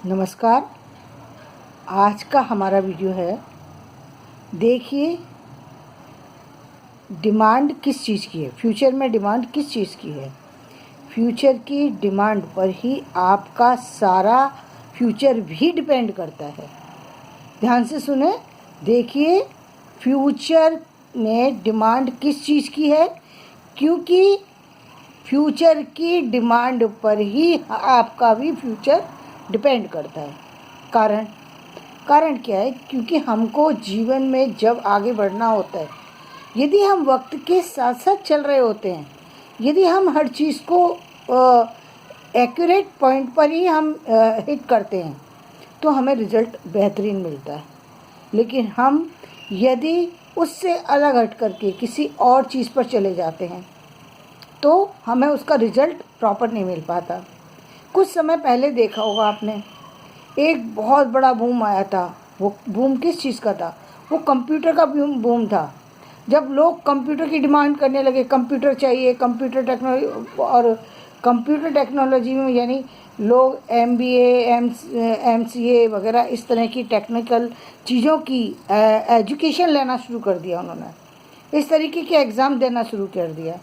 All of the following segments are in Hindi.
नमस्कार। आज का हमारा वीडियो है, देखिए डिमांड किस चीज़ की है, फ्यूचर में डिमांड किस चीज़ की है। फ्यूचर की डिमांड पर ही आपका सारा फ्यूचर भी डिपेंड करता है। ध्यान से सुने, देखिए फ्यूचर में डिमांड किस चीज़ की है, क्योंकि फ्यूचर की डिमांड पर ही आपका भी फ्यूचर डिपेंड करता है। कारण क्या है? क्योंकि हमको जीवन में जब आगे बढ़ना होता है, यदि हम वक्त के साथ साथ चल रहे होते हैं, यदि हम हर चीज़ को एक्यूरेट पॉइंट पर ही हम हिट करते हैं, तो हमें रिज़ल्ट बेहतरीन मिलता है। लेकिन हम यदि उससे अलग हट करके किसी और चीज़ पर चले जाते हैं, तो हमें उसका रिज़ल्ट प्रॉपर नहीं मिल पाता। कुछ समय पहले देखा होगा आपने, एक बहुत बड़ा बूम आया था। वो बूम किस चीज़ का था? वो कंप्यूटर का बूम था। जब लोग कंप्यूटर की डिमांड करने लगे, कंप्यूटर चाहिए, कंप्यूटर टेक्नोलॉजी, और कंप्यूटर टेक्नोलॉजी में यानी लोग MBA, MCA वगैरह इस तरह की टेक्निकल चीज़ों की एजुकेशन लेना शुरू कर दिया उन्होंने। इस तरीके के एग्ज़ाम देना शुरू कर दिया।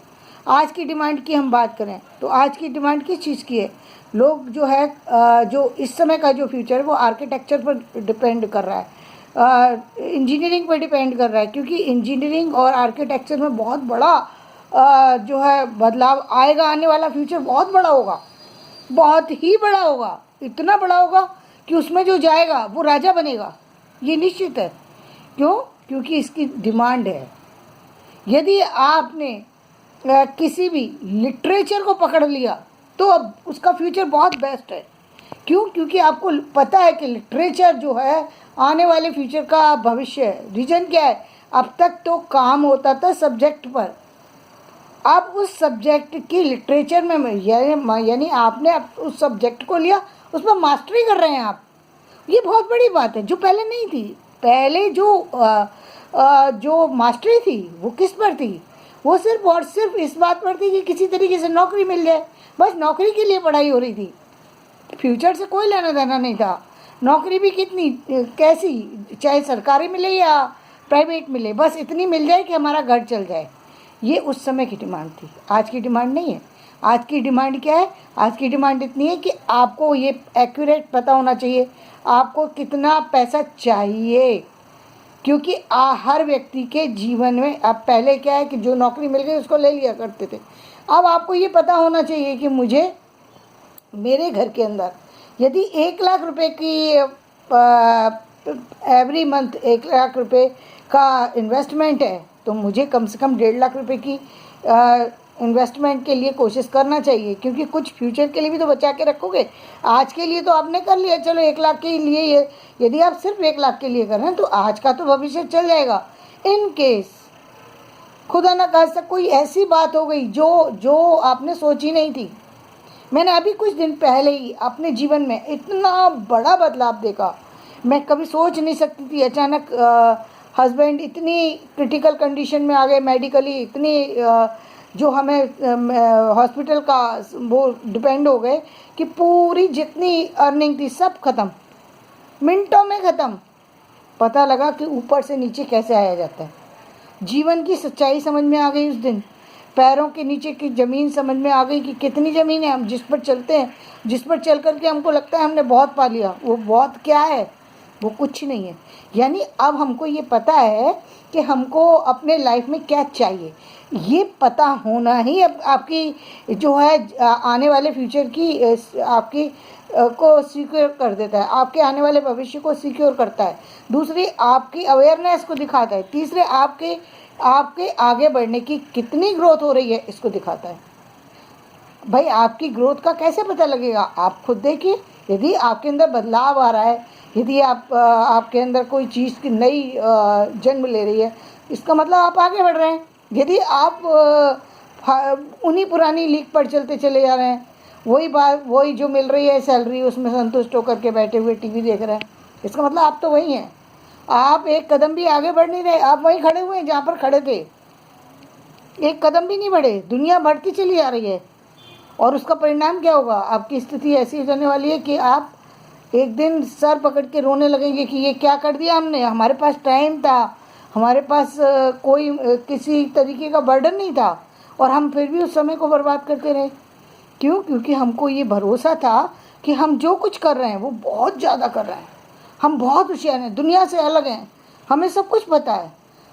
आज की डिमांड की हम बात करें तो आज की डिमांड किस चीज़ की है? लोग जो है जो इस समय का जो फ्यूचर है वो आर्किटेक्चर पर डिपेंड कर रहा है, इंजीनियरिंग पर डिपेंड कर रहा है, क्योंकि इंजीनियरिंग और आर्किटेक्चर में बहुत बड़ा जो है बदलाव आएगा। आने वाला फ्यूचर बहुत बड़ा होगा, बहुत ही बड़ा होगा, इतना बड़ा होगा कि उसमें जो जाएगा वो राजा बनेगा, ये निश्चित है। क्यों? क्योंकि इसकी डिमांड है। यदि आपने किसी भी लिटरेचर को पकड़ लिया तो अब उसका फ्यूचर बहुत बेस्ट है। क्यों? क्योंकि आपको पता है कि लिटरेचर जो है आने वाले फ्यूचर का भविष्य है। रीज़न क्या है? अब तक तो काम होता था सब्जेक्ट पर, अब उस सब्जेक्ट की लिटरेचर में यानी आपने उस सब्जेक्ट को लिया, उस पर मास्टरी कर रहे हैं आप। ये बहुत बड़ी बात है जो पहले नहीं थी। पहले जो मास्टरी थी वो किस पर थी? वो सिर्फ और सिर्फ इस बात पर थी कि किसी तरीके से नौकरी मिल जाए, बस नौकरी के लिए पढ़ाई हो रही थी। फ्यूचर से कोई लेना देना नहीं था। नौकरी भी कितनी कैसी, चाहे सरकारी मिले या प्राइवेट मिले, बस इतनी मिल जाए कि हमारा घर चल जाए। ये उस समय की डिमांड थी, आज की डिमांड नहीं है। आज की डिमांड क्या है? आज की डिमांड इतनी है कि आपको ये एक्यूरेट पता होना चाहिए आपको कितना पैसा चाहिए, क्योंकि हर व्यक्ति के जीवन में अब पहले क्या है कि जो नौकरी मिल गई उसको ले लिया करते थे। अब आपको ये पता होना चाहिए कि मुझे मेरे घर के अंदर यदि 1 लाख रुपए की एवरी मंथ 1 लाख रुपए का इन्वेस्टमेंट है, तो मुझे कम से कम 1.5 लाख रुपए की इन्वेस्टमेंट के लिए कोशिश करना चाहिए, क्योंकि कुछ फ्यूचर के लिए भी तो बचा के रखोगे। आज के लिए तो आपने कर लिया, चलो 1 लाख के लिए, ये यदि आप सिर्फ 1 लाख के लिए कर रहे हैं तो आज का तो भविष्य चल जाएगा। इन केस खुदा ना खास्ता कोई ऐसी बात हो गई जो आपने सोची नहीं थी। मैंने अभी कुछ दिन पहले ही अपने जीवन में इतना बड़ा बदलाव देखा, मैं कभी सोच नहीं सकती थी। अचानक हस्बैंड इतनी क्रिटिकल कंडीशन में आ गए, मेडिकली इतनी जो हमें हॉस्पिटल का वो डिपेंड हो गए कि पूरी जितनी अर्निंग थी सब ख़त्म, मिनटों में ख़त्म। पता लगा कि ऊपर से नीचे कैसे आया जाता है। जीवन की सच्चाई समझ में आ गई उस दिन। पैरों के नीचे की ज़मीन समझ में आ गई कि कितनी ज़मीन है हम जिस पर चलते हैं, जिस पर चल कर के हमको लगता है हमने बहुत पा लिया। वो बहुत क्या है? वो कुछ नहीं है। यानी अब हमको ये पता है कि हमको अपने लाइफ में क्या चाहिए। ये पता होना ही अब आपकी जो है आने वाले फ्यूचर की आपकी को सिक्योर कर देता है, आपके आने वाले भविष्य को सिक्योर करता है। दूसरी, आपकी अवेयरनेस को दिखाता है। तीसरे, आपके आगे बढ़ने की कितनी ग्रोथ हो रही है इसको दिखाता है। भाई आपकी ग्रोथ का कैसे पता लगेगा? आप खुद देखिए। यदि आपके अंदर बदलाव आ रहा है, यदि आपके अंदर कोई चीज़ की नई जन्म ले रही है, इसका मतलब आप आगे बढ़ रहे हैं। यदि आप उन्हीं पुरानी लीक पर चलते चले जा रहे हैं, वही बात, वही जो मिल रही है सैलरी, उसमें संतुष्ट होकर के बैठे हुए टीवी देख रहे हैं, इसका मतलब आप तो वही हैं। आप एक कदम भी आगे बढ़ नहीं रहे, आप वहीं खड़े हुए हैं जहाँ पर खड़े थे। एक कदम भी नहीं बढ़े, दुनिया बढ़ती चली आ रही है। और उसका परिणाम क्या होगा? आपकी स्थिति ऐसी हो जाने वाली है कि आप एक दिन सर पकड़ के रोने लगेंगे कि ये क्या कर दिया हमने, हमारे पास टाइम था, हमारे पास किसी तरीके का बर्डन नहीं था और हम फिर भी उस समय को बर्बाद करते रहे। क्यों? क्योंकि हमको ये भरोसा था कि हम जो कुछ कर रहे हैं वो बहुत ज़्यादा कर रहे हैं, हम बहुत होशियार हैं, दुनिया से अलग हैं, हमें सब कुछ पता है,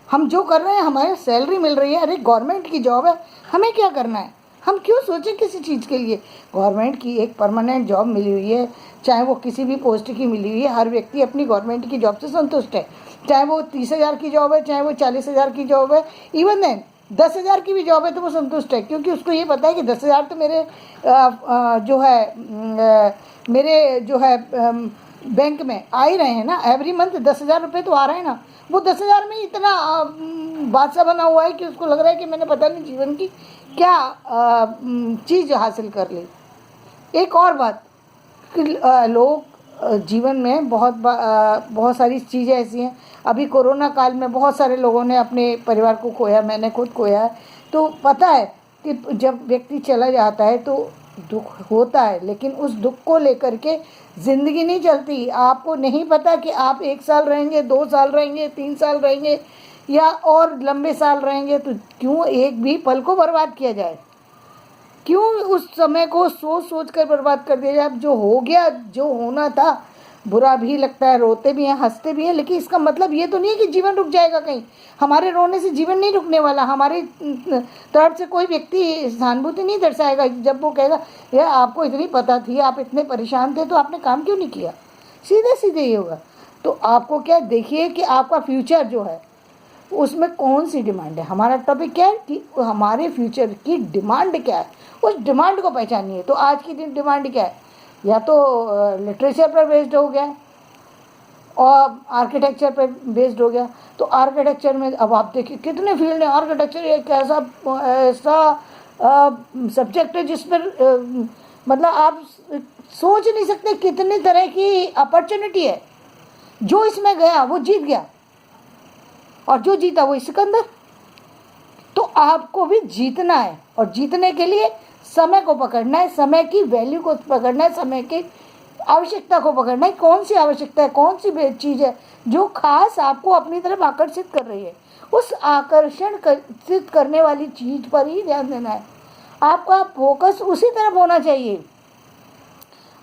हम जो कर रहे हैं हमारे सैलरी मिल रही है, अरे गवर्नमेंट की जॉब है, हमें क्या करना है, हम क्यों सोचें किसी चीज़ के लिए। गवर्नमेंट की एक परमानेंट जॉब मिली हुई है, चाहे वो किसी भी पोस्ट की मिली हुई है, हर व्यक्ति अपनी गवर्नमेंट की जॉब से संतुष्ट है, चाहे वो 30,000 की जॉब है, चाहे वो 40,000 की जॉब है, इवन देन 10,000 की भी जॉब है तो वो संतुष्ट है, क्योंकि उसको ये पता है कि 10,000 तो मेरे मेरे जो है बैंक में आ ही रहे हैं ना, एवरी मंथ 10,000 रुपये तो आ रहे हैं ना। वो 10,000 में इतना बादशाह बना हुआ है कि उसको लग रहा है कि मैंने पता नहीं जीवन की क्या चीज़ हासिल कर ली। एक और बात कि लोग जीवन में बहुत सारी चीज़ें ऐसी हैं। अभी कोरोना काल में बहुत सारे लोगों ने अपने परिवार को खोया, मैंने खुद खोया है। तो पता है कि जब व्यक्ति चला जाता है तो दुख होता है, लेकिन उस दुख को लेकर के ज़िंदगी नहीं चलती। आपको नहीं पता कि आप 1 साल रहेंगे, 2 साल रहेंगे, 3 साल रहेंगे या और लंबे साल रहेंगे, तो क्यों एक भी पल को बर्बाद किया जाए, क्यों उस समय को सोच सोच कर बर्बाद कर दिया जाए। अब जो हो गया, जो होना था, बुरा भी लगता है, रोते भी हैं, हंसते भी हैं, लेकिन इसका मतलब ये तो नहीं है कि जीवन रुक जाएगा कहीं। हमारे रोने से जीवन नहीं रुकने वाला, हमारी तरफ से कोई व्यक्ति सहानुभूति नहीं दर्शाएगा। जब वो कहेगा यार आपको इतनी पता थी, आप इतने परेशान थे, तो आपने काम क्यों नहीं किया, सीधे सीधे ही होगा। तो आपको क्या, देखिए कि आपका फ्यूचर जो है उसमें कौन सी डिमांड है। हमारा टॉपिक क्या है कि हमारे फ्यूचर की डिमांड क्या है, उस डिमांड को पहचानिए। तो आज की डिमांड क्या है, या तो लिटरेचर पर बेस्ड हो गया और आर्किटेक्चर पर बेस्ड हो गया। तो आर्किटेक्चर में अब आप देखिए कितने फील्ड हैं। आर्किटेक्चर एक ऐसा सब्जेक्ट है जिस पर मतलब आप सोच नहीं सकते कितनी तरह की अपॉर्चुनिटी है। जो इसमें गया वो जीत गया और जो जीता वो सिकंदर। तो आपको भी जीतना है और जीतने के लिए समय को पकड़ना है, समय की वैल्यू को पकड़ना है, समय की आवश्यकता को पकड़ना है। कौन सी आवश्यकता है, कौन सी चीज़ है जो खास आपको अपनी तरफ आकर्षित कर रही है, उस आकर्षित करने वाली चीज़ पर ही ध्यान देना है। आपका फोकस उसी तरफ होना चाहिए।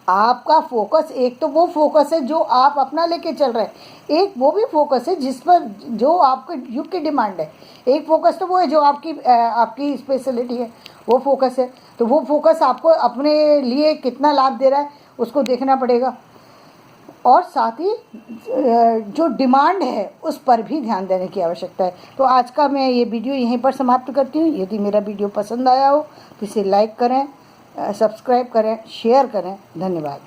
आपका फोकस, एक तो वो फोकस है जो आप अपना लेके चल रहे हैं, एक वो भी फोकस है जिस पर जो आपके युग की डिमांड है। एक फोकस तो वो है जो आपकी स्पेशलिटी है, वो फोकस है। तो वो फोकस आपको अपने लिए कितना लाभ दे रहा है उसको देखना पड़ेगा, और साथ ही जो डिमांड है उस पर भी ध्यान देने की आवश्यकता है। तो आज का मैं ये वीडियो यहीं पर समाप्त करती हूँ। यदि मेरा वीडियो पसंद आया हो तो इसे लाइक करें, सब्सक्राइब करें, शेयर करें। धन्यवाद।